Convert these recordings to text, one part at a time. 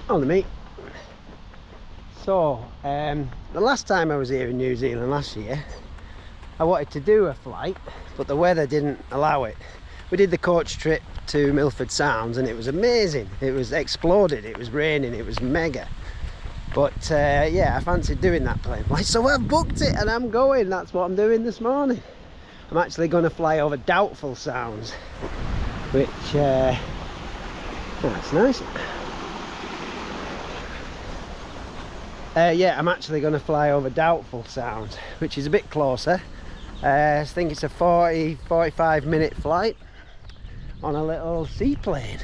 On the meat. So, the last time I was here in New Zealand last year, I wanted to do a flight, but the weather didn't allow it. We did the coach trip to Doughtful Sounds and it was amazing. It was exploded, it was raining, it was mega. But yeah, I fancied doing that plane flight, so I've booked it and I'm going. That's what I'm doing this morning. I'm actually going to fly over Doughtful Sounds, which, that's nice. Yeah, I'm actually going to fly over Doughtful Sounds, which is a bit closer. I think it's a 45 minute flight on a little seaplane.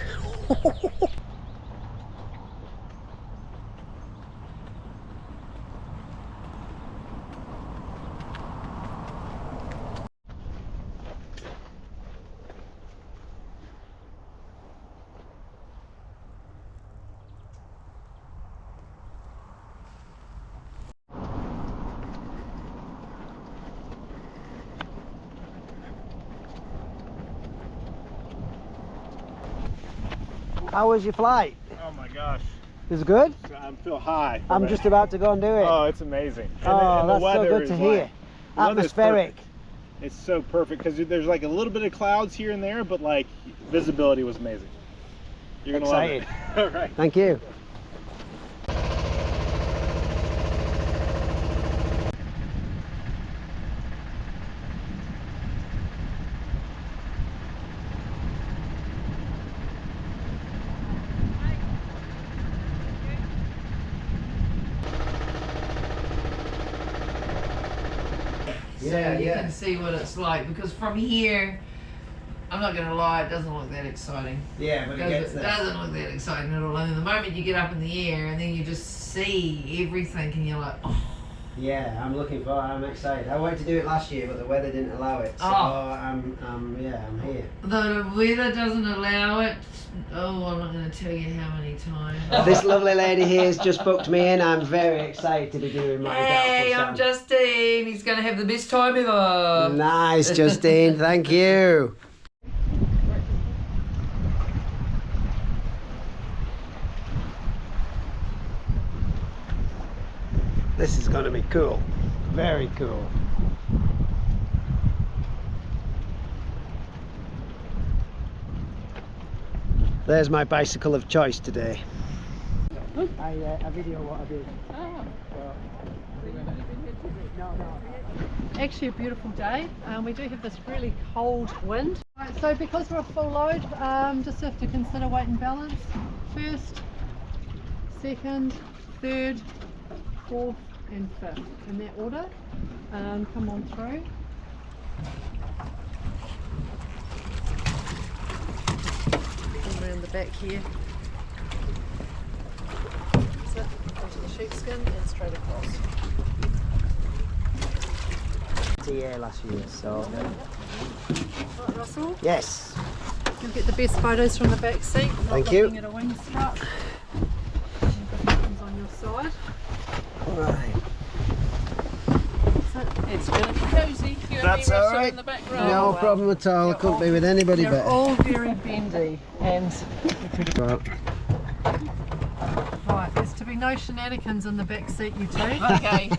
How was your flight? Oh my gosh. Is it good? I feel high. I'm just about to go and do it. Oh, it's amazing. And the that's so good to hear. Like, atmospheric. It's so perfect because there's like a little bit of clouds here and there, but like visibility was amazing. You're gonna love it. All right. Thank you. So you can see what it's like, because from here, I'm not going to lie, it doesn't look that exciting. Yeah, but it doesn't look that exciting at all. And the moment you get up in the air and then you just see everything and you're like, oh. Yeah, I'm excited. I wanted to do it last year, but the weather didn't allow it. So I'm here. The weather doesn't allow it. Oh, I'm not going to tell you how many times. This lovely lady here has just booked me in. I'm very excited to be doing my Hey, I'm Justine. He's going to have the best time ever. Nice, Justine. Thank you. This is going to be cool. Very cool. There's my bicycle of choice today. I video what I did. Actually a beautiful day. We do have this really cold wind. So because we're a full load, just have to consider weight and balance. First, second, third, fourth and fifth in that order. Come on through. Come around the back here. That's it. Onto the sheepskin and straight across. Yeah, last year, so. Right, Russell? Yes. You'll get the best photos from the back seat. Thank you. Looking at a wing strut. You've got buttons on your side. Right. It's going to be cosy. That's all right. In the background. No problem at all. I couldn't be with anybody They're better. all very bendy and Well, right. There's to be no shenanigans in the back seat, you two. Okay.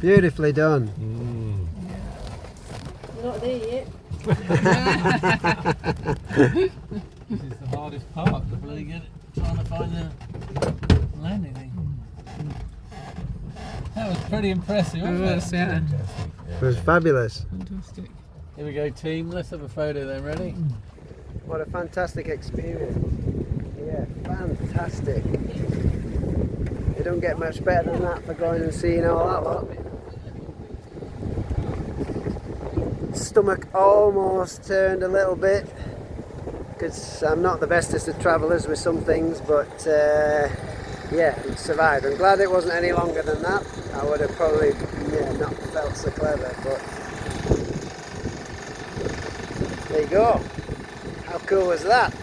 Beautifully done. You're not there yet. This is the hardest part, to bloody get it, trying to find the landing thing. That was pretty impressive, wasn't it? Yeah. It was fabulous. Fantastic. Here we go, team. Let's have a photo then. Ready? What a fantastic experience. Yeah, fantastic. You don't get much better than that for going and seeing all that lot. Stomach almost turned a little bit because I'm not the bestest of travellers with some things, but yeah, it survived. I'm glad it wasn't any longer than that. I would have probably not felt so clever, but there you go. How cool was that?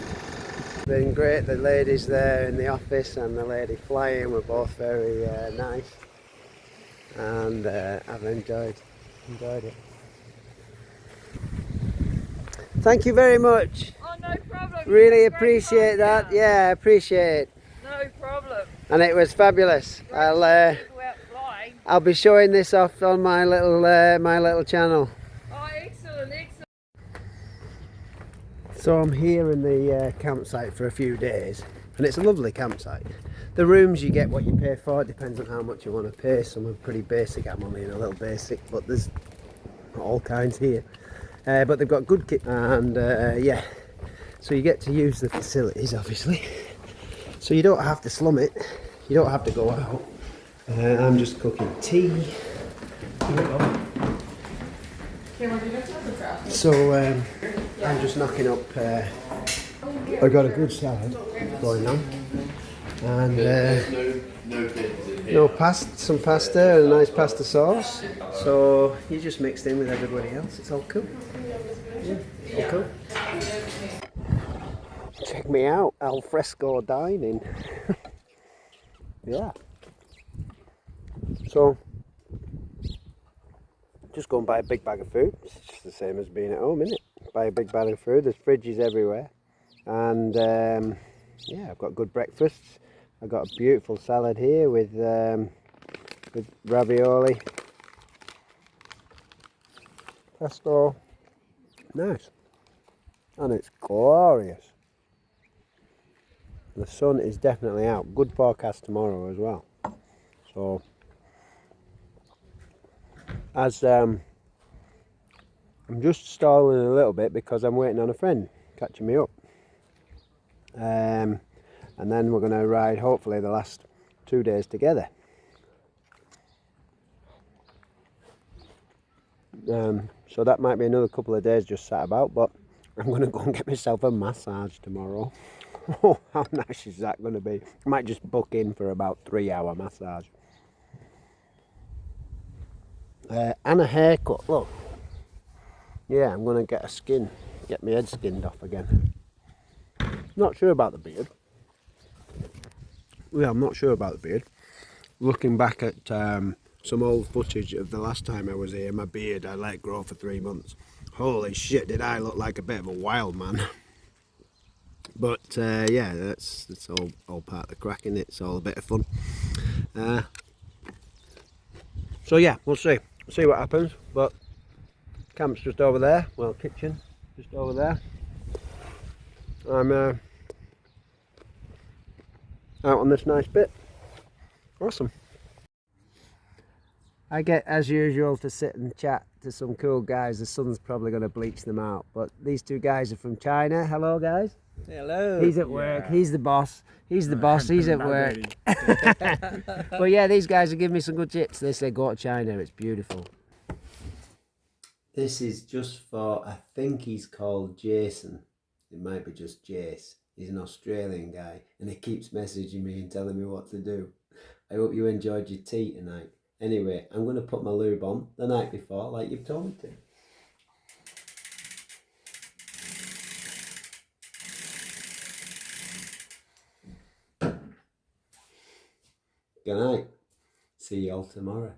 Been great. The ladies there in the office and the lady flying were both very nice, and I've enjoyed it. Thank you very much. Oh, no problem. Really appreciate that. Yeah, I appreciate it. No problem. And it was fabulous. I'll be showing this off on my little channel. Oh, excellent, excellent. So I'm here in the campsite for a few days, and it's a lovely campsite. The rooms, you get what you pay for. It depends on how much you want to pay. Some are pretty basic. I'm only in a little basic, but there's all kinds here. But they've got good kit, and yeah, so you get to use the facilities, obviously. So you don't have to slum it. You don't have to go out. I'm just cooking tea. So I'm just knocking up. I got a good salad going on, and some pasta and a nice pasta sauce. So you just mixed in with everybody else. It's all cool. Yeah, all cool. Check me out, al fresco dining. Yeah. So just go and buy a big bag of food. It's just the same as being at home, isn't it? Buy a big bag of food. There's fridges everywhere, and yeah, I've got good breakfasts. I've got a beautiful salad here with ravioli, pesto. Nice, and it's glorious. The sun is definitely out. Good forecast tomorrow as well. So as I'm just stalling a little bit because I'm waiting on a friend catching me up, and then we're going to ride hopefully the last 2 days together. So that might be another couple of days just sat about, but I'm going to go and get myself a massage tomorrow. Oh, how nice is that going to be? I might just book in for about 3-hour massage. And a haircut, look. Yeah, I'm going to get my head skinned off again. Not sure about the beard. Yeah, I'm not sure about the beard. Looking back at some old footage of the last time I was here, my beard I let grow for 3 months. Holy shit, did I look like a bit of a wild man. But yeah, that's all part of the crack, and it's all a bit of fun. So yeah, we'll see what happens. But camp's just over there. Well, kitchen just over there. I'm out on this nice bit. Awesome. I get, as usual, to sit and chat to some cool guys. The sun's probably going to bleach them out, but these two guys are from China. Hello, guys. Hello. He's at work. He's the boss. He's the boss. He's at work. But yeah, these guys are giving me some good tips. They say go to China. It's beautiful. This is just for, I think he's called Jason. It might be just Jace. He's an Australian guy, and he keeps messaging me and telling me what to do. I hope you enjoyed your tea tonight. Anyway, I'm going to put my lube on the night before, like you've told me to. Good night. See you all tomorrow.